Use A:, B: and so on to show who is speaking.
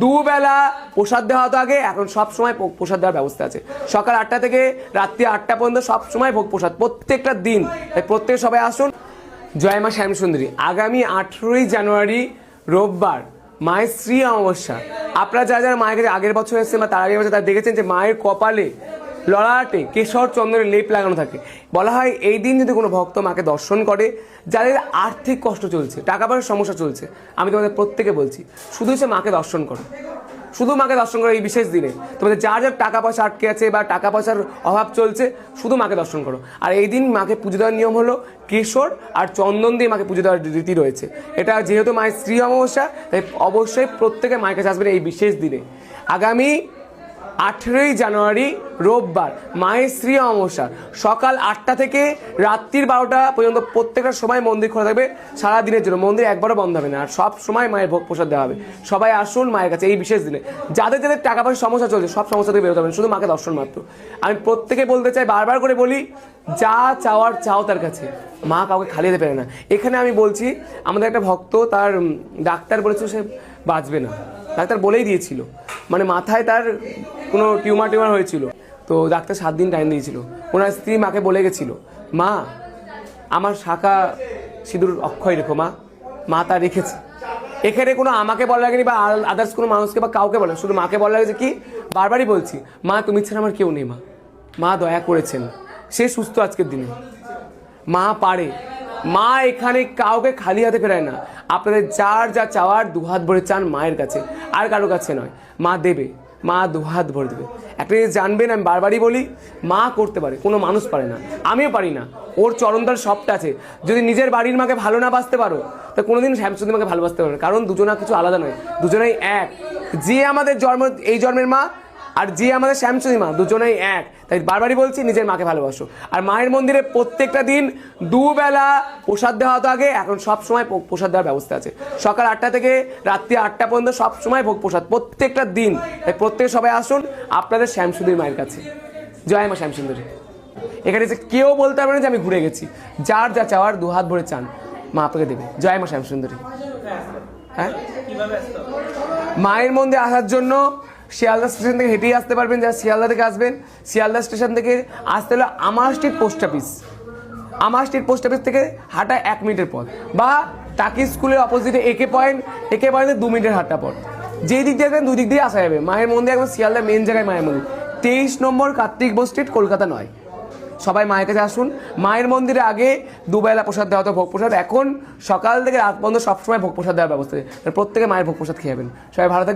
A: দুবেলা প্রসাদ দেওয়া হতো আগে, এখন সব সময় প্রসাদ দেওয়ার ব্যবস্থা আছে। সকাল 8টা থেকে রাত্রি 8টা পর্যন্ত সব সময় ভোগ প্রসাদ প্রত্যেকটা দিন। তাই প্রত্যেক সবাই আসুন। জয় মা শ্যামসুন্দরী। আগামী 18ই জানুয়ারি রোববার মায়ের শ্রী অমাবস্যা। আপনারা যারা যারা মায়ের কাছে আগের বছর এসেছেন বা তার আগের বছর তারা দেখেছেন যে মায়ের কপালে ললাটে কেশর চন্দনের লেপ লাগানো থাকে। বলা হয় এই দিন যদি কোনো ভক্ত মাকে দর্শন করে, যাদের আর্থিক কষ্ট চলছে, টাকা পয়সার সমস্যা চলছে, আমি তোমাদের প্রত্যেকে বলছি শুধু সে মাকে দর্শন করো, শুধু মাকে দর্শন করো এই বিশেষ দিনে। তোমাদের যার যার টাকা পয়সা আটকে আছে বা টাকা পয়সার অভাব চলছে, শুধু মাকে দর্শন করো। আর এই দিন মাকে পুজো দেওয়ার নিয়ম হলো কেশর আর চন্দন দিয়ে মাকে পুজো দেওয়ার রীতি রয়েছে। এটা যেহেতু মায়ের শ্রী অমাবস্যা, তাই অবশ্যই প্রত্যেকে মায়ের কাছে আসবেন এই বিশেষ দিনে। আগামী 18ই জানুয়ারি রোববার মায়ের শ্রী অমাবস্যা, সকাল 8টা থেকে রাত্রির 12টা পর্যন্ত প্রত্যেকটা সময় মন্দির খোলা থাকবে সারা দিনের জন্য। মন্দির একবারও বন্ধ হবে না, আর সব সময় মায়ের ভোগ প্রসাদ দেওয়া হবে। সবাই আসুন মায়ের কাছে এই বিশেষ দিনে। যাদের যাদের টাকা পয়সার সমস্যা চলছে, সব সমস্যা থেকে বেরোতে হবে, শুধু মাকে দর্শন মাত্র। আমি প্রত্যেকে বলতে চাই, বারবার করে বলি, যা চাওয়ার চাও তার কাছে, মা কাউকে খালি দিতে পারে না। এখানে আমি বলছি, আমাদের একটা ভক্ত, তার ডাক্তার বলেছিল সে বাঁচবে না, ডাক্তার বলেই দিয়েছিল, মানে মাথায় তার কোনো টিউমার হয়েছিল। তো ডাক্তার 7 দিন টাইম দিয়েছিল। ওনার স্ত্রী মাকে বলে গেছিল, মা আমার শাখা সিঁদুর অক্ষয় রেখো মা। মা তা রেখেছে। এখানে কোনো আমাকে বলা লাগেনি বা আদার্স কোনো মানুষকে বা কাউকে বলে, শুধু মাকে বলা লাগছে কি, বারবারই বলছি, মা তুমি ছাড়া আমার কেউ নেই মা। মা দয়া করেছেন, সে সুস্থ আজকের দিনে, মা পারে। মা এখানে কাউকে খালি হাতে ফেরায় না। আপনাদের যার যা চাওয়ার দুহাত ভরে চান মায়ের কাছে, আর কারো কাছে নয়। মা দেবে, মা দুহাত ভরে দেবে। একটা জিনিস জানবেন, আমি বারবারই বলি, মা করতে পারে, কোনো মানুষ পারে না, আমিও পারি না। ওর চরণদার সবটা আছে। যদি নিজের বাড়ির মাকে ভালো না বাসতে পারো, তা কোনোদিন শ্যামসুন্দরী মাকে ভালোবাসতে পারবে না। কারণ দুজনা কিছু আলাদা নয়, দুজনেই এক। যে আমাদের এই জন্মের মা আর যে আমাদের শ্যামসুন্দরী মা, দুজনেই এক। তাই বারবারই বলছি, নিজের মাকে ভালোবাসো। আর মায়ের মন্দিরে প্রত্যেকটা দিন দুবেলা প্রসাদ দেওয়া হতো আগে, এখন সব সময় প্রসাদ দেওয়ার ব্যবস্থা আছে। সকাল 8টা থেকে রাত্রি 8টা পর্যন্ত সব সময় ভোগ প্রসাদ প্রত্যেকটা দিন। তাই প্রত্যেকে সবাই আসুন আপনাদের শ্যামসুন্দরী মায়ের কাছে। জয় মা শ্যামসুন্দরী। এখানে যে কেউ বলতে পারবে না যে আমি ঘুরে গেছি। যার যা চাওয়ার দুহাত ভরে চান, মা আপনাকে দেবে। জয় মা শ্যামসুন্দরী। হ্যাঁ, মায়ের মন্দিরে আসার জন্য শিয়ালদা স্টেশন থেকে হেঁটেই আসতে পারবেন। যারা শিয়ালদা থেকে আসবেন, শিয়ালদা স্টেশন থেকে আসতে হলে আমার স্ট্রিট পোস্ট অফিস, আমার স্ট্রিট পোস্ট অফিস থেকে হাঁটা 1 মিনিটের পথ, বা টাকি স্কুলের অপোজিটে একে পয়েন্টে 2 মিনিটের হাঁটা পথ। যেই দিক দিয়ে আসবেন 2 দিক দিয়ে আসা যাবে। মায়ের মন্দির একদম শিয়ালদার মেন জায়গায় মায়ের মন্দির, 23 নম্বর কার্তিক বোস স্ট্রিট, কলকাতা 9। সবাই মায়ের কাছে আসুন। মায়ের মন্দিরে আগে দুবেলা প্রসাদ দেওয়া হতো ভোগ প্রসাদ, এখন সকাল থেকে রাত পর্যন্ত সবসময় ভোগ প্রসাদ দেওয়ার ব্যবস্থা আছে। প্রত্যেকে মায়ের ভোগ প্রসাদ খেয়ে যাবেন। সবাই ভালো থাকবেন।